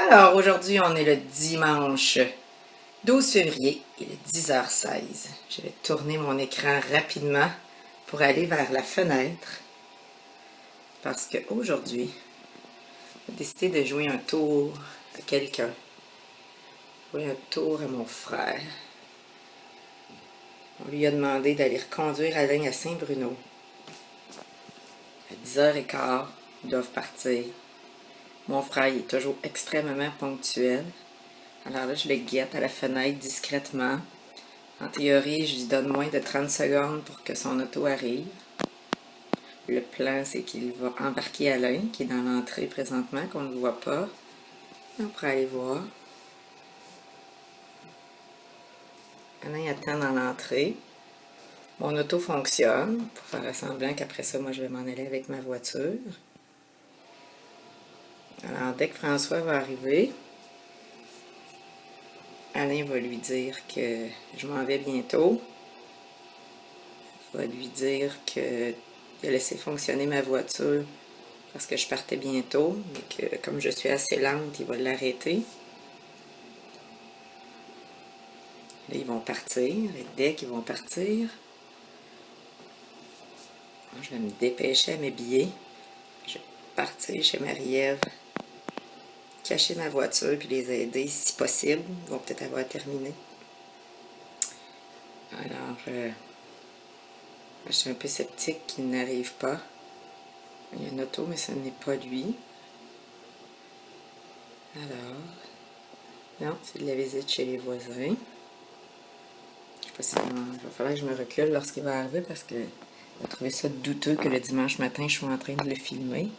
Alors, aujourd'hui, on est le dimanche 12 février, il est 10h16. Je vais tourner mon écran rapidement pour aller vers la fenêtre parce qu'aujourd'hui, j'ai décidé de jouer un tour à quelqu'un. Jouer un tour à mon frère. On lui a demandé d'aller reconduire Alain à Saint-Bruno. À 10h15, ils doivent partir. Mon frère il est toujours extrêmement ponctuel. Alors là, je le guette à la fenêtre discrètement. En théorie, je lui donne moins de 30 secondes pour que son auto arrive. Le plan, c'est qu'il va embarquer Alain, qui est dans l'entrée présentement, qu'on ne voit pas. On pourra aller voir. Alain attend dans l'entrée. Mon auto fonctionne, pour faire semblant qu'après ça, moi, je vais m'en aller avec ma voiture. Alors, dès que François va arriver, Alain va lui dire que je m'en vais bientôt. Il va lui dire qu'il a laissé fonctionner ma voiture parce que je partais bientôt, mais que comme je suis assez lente, il va l'arrêter. Là, ils vont partir, et dès qu'ils vont partir, je vais me dépêcher à m'habiller. Je vais partir chez Marie-Ève, cacher ma voiture puis les aider si possible. Ils vont peut-être avoir terminé. Alors, je suis un peu sceptique qu'il n'arrive pas. Il y a une auto, mais ce n'est pas lui. Alors, non, c'est de la visite chez les voisins. Je sais pas si il va falloir que je me recule lorsqu'il va arriver parce que je vais trouver ça douteux que le dimanche matin, je sois en train de le filmer.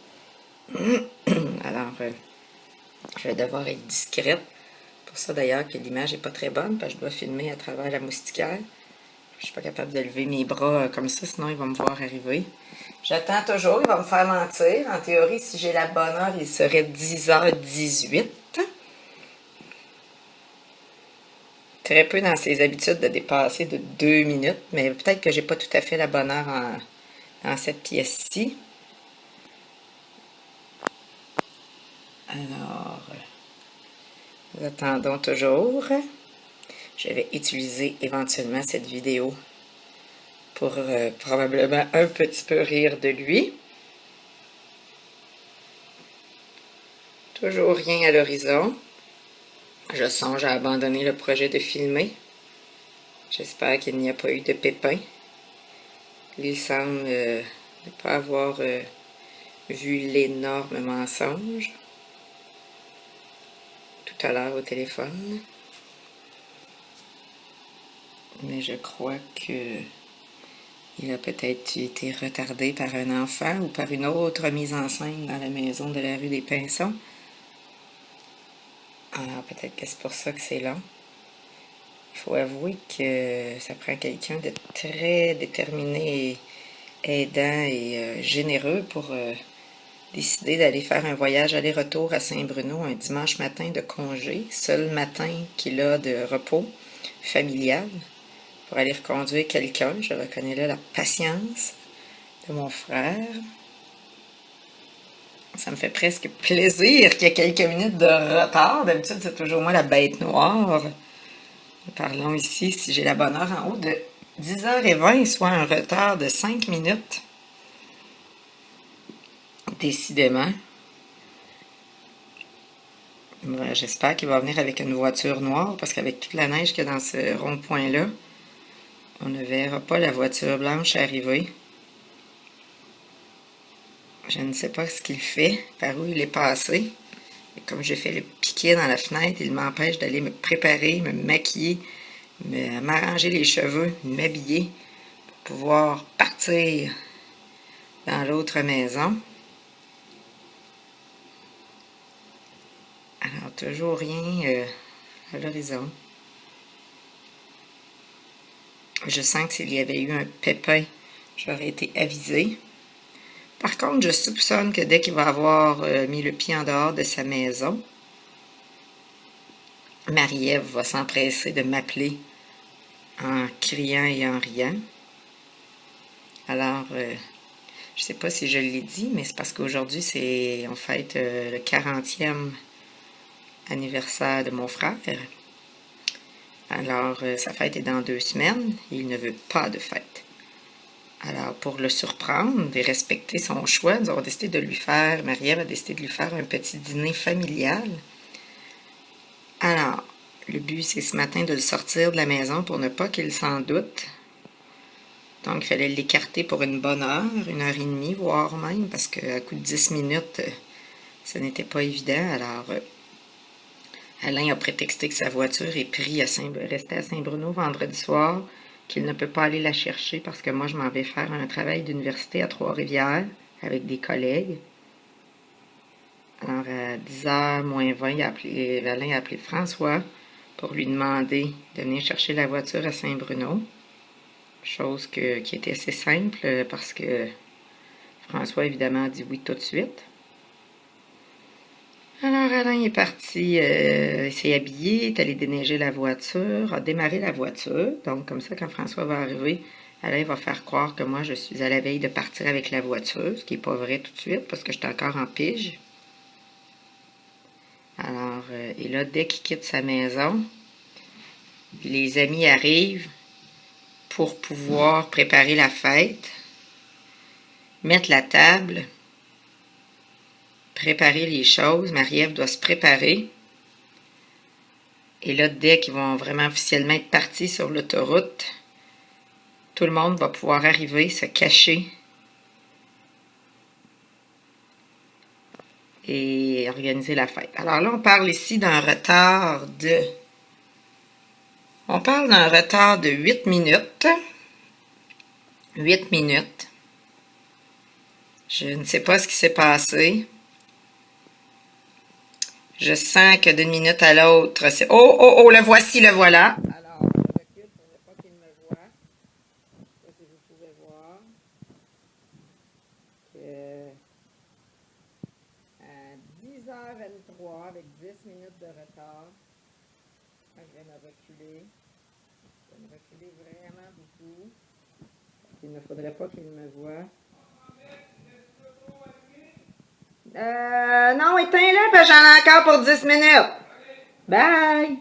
Alors, je vais devoir être discrète. Pour ça d'ailleurs que l'image n'est pas très bonne parce que je dois filmer à travers la moustiquaire. Je suis pas capable de lever mes bras comme ça, sinon il va me voir arriver. J'attends toujours, il va me faire mentir. En théorie, si j'ai la bonne heure, il serait 10h18. Très peu dans ses habitudes de dépasser de 2 minutes, mais peut-être que j'ai pas tout à fait la bonne heure dans cette pièce-ci. Alors, nous attendons toujours. Je vais utiliser éventuellement cette vidéo pour probablement un petit peu rire de lui. Toujours rien à l'horizon. Je songe à abandonner le projet de filmer. J'espère qu'il n'y a pas eu de pépin. Il semble ne pas avoir vu l'énorme mensonge tout à l'heure au téléphone. Mais je crois que il a peut-être été retardé par un enfant ou par une autre mise en scène dans la maison de la rue des Pinsons. Alors peut-être que c'est pour ça que c'est long. Il faut avouer que ça prend quelqu'un de très déterminé, aidant et généreux pour décider d'aller faire un voyage aller-retour à Saint-Bruno un dimanche matin de congé, seul matin qu'il a de repos familial, pour aller reconduire quelqu'un. Je reconnais là la patience de mon frère. Ça me fait presque plaisir qu'il y ait quelques minutes de retard. D'habitude, c'est toujours moi la bête noire. Parlons ici, si j'ai la bonne heure, en haut de 10h20, soit un retard de 5 minutes. Décidément. J'espère qu'il va venir avec une voiture noire, parce qu'avec toute la neige qu'il y a dans ce rond-point-là, on ne verra pas la voiture blanche arriver. Je ne sais pas ce qu'il fait, par où il est passé. Et comme j'ai fait le piquet dans la fenêtre, il m'empêche d'aller me préparer, me maquiller, m'arranger les cheveux, m'habiller, pour pouvoir partir dans l'autre maison. Alors, toujours rien à l'horizon. Je sens que s'il y avait eu un pépin, j'aurais été avisée. Par contre, je soupçonne que dès qu'il va avoir mis le pied en dehors de sa maison, Marie-Ève va s'empresser de m'appeler en criant et en riant. Alors, je ne sais pas si je l'ai dit, mais c'est parce qu'aujourd'hui, on fête le 40e anniversaire de mon frère. Alors, sa fête est dans 2 semaines et il ne veut pas de fête. Alors, pour le surprendre et respecter son choix, nous avons décidé de lui faire, Marie-Ève a décidé de lui faire un petit dîner familial. Alors, le but, c'est ce matin de le sortir de la maison pour ne pas qu'il s'en doute. Donc, il fallait l'écarter pour une bonne heure, 1h30, voire même, parce qu'à coup de 10 minutes, ce n'était pas évident. Alors, Alain a prétexté que sa voiture est restée à Saint-Bruno vendredi soir, qu'il ne peut pas aller la chercher parce que moi, je m'en vais faire un travail d'université à Trois-Rivières avec des collègues. Alors, à 10h moins 20, Alain a appelé François pour lui demander de venir chercher la voiture à Saint-Bruno. Chose qui était assez simple parce que François, évidemment, a dit oui tout de suite. Alors, Alain est parti, il s'est habillé, est allé déneiger la voiture, a démarré la voiture. Donc, comme ça, quand François va arriver, Alain va faire croire que moi, je suis à la veille de partir avec la voiture, ce qui n'est pas vrai tout de suite parce que je suis encore en pige. Alors, et là, dès qu'il quitte sa maison, les amis arrivent pour pouvoir préparer la fête, mettre la table, préparer les choses. Marie-Ève doit se préparer. Et là, dès qu'ils vont vraiment officiellement être partis sur l'autoroute, tout le monde va pouvoir arriver, se cacher et organiser la fête. Alors là, on parle ici d'un retard de... On parle d'un retard de 8 minutes. 8 minutes. Je ne sais pas ce qui s'est passé. Je sens que d'une minute à l'autre, c'est... Oh, oh, oh, le voici, le voilà. Alors, je recule pour ne pas qu'il me voie. Je ne sais pas si vous pouvez voir que à 10h23, avec 10 minutes de retard, je vais me reculer. Je vais me reculer vraiment beaucoup. Il ne faudrait pas qu'il me voie. Non, éteins-le, parce que j'en ai encore pour 10 minutes. Bye!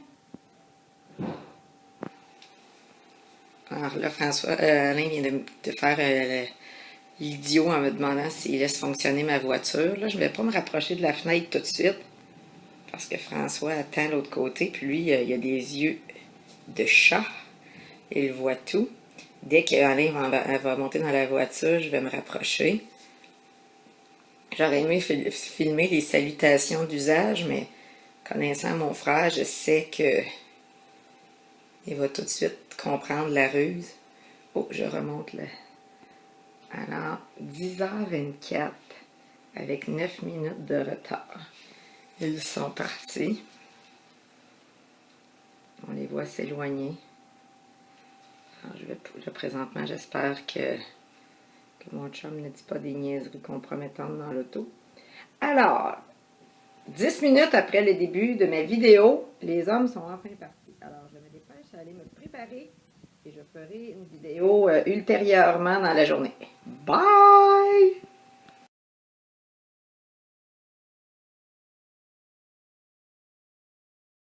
Alors là, Alain vient de faire l'idiot en me demandant s'il laisse fonctionner ma voiture. Là, je ne vais pas me rapprocher de la fenêtre tout de suite, parce que François attend l'autre côté, puis lui, il a des yeux de chat. Il voit tout. Dès qu'Alain va monter dans la voiture, je vais me rapprocher. J'aurais aimé filmer les salutations d'usage, mais connaissant mon frère, je sais que il va tout de suite comprendre la ruse. Oh, je remonte là. Alors, 10h24, avec 9 minutes de retard. Ils sont partis. On les voit s'éloigner. Là, présentement, j'espère que mon chum ne dit pas des niaiseries compromettantes dans l'auto. Alors, 10 minutes après le début de ma vidéo, les hommes sont enfin partis. Alors, je me dépêche à aller me préparer et je ferai une vidéo ultérieurement dans la journée. Bye!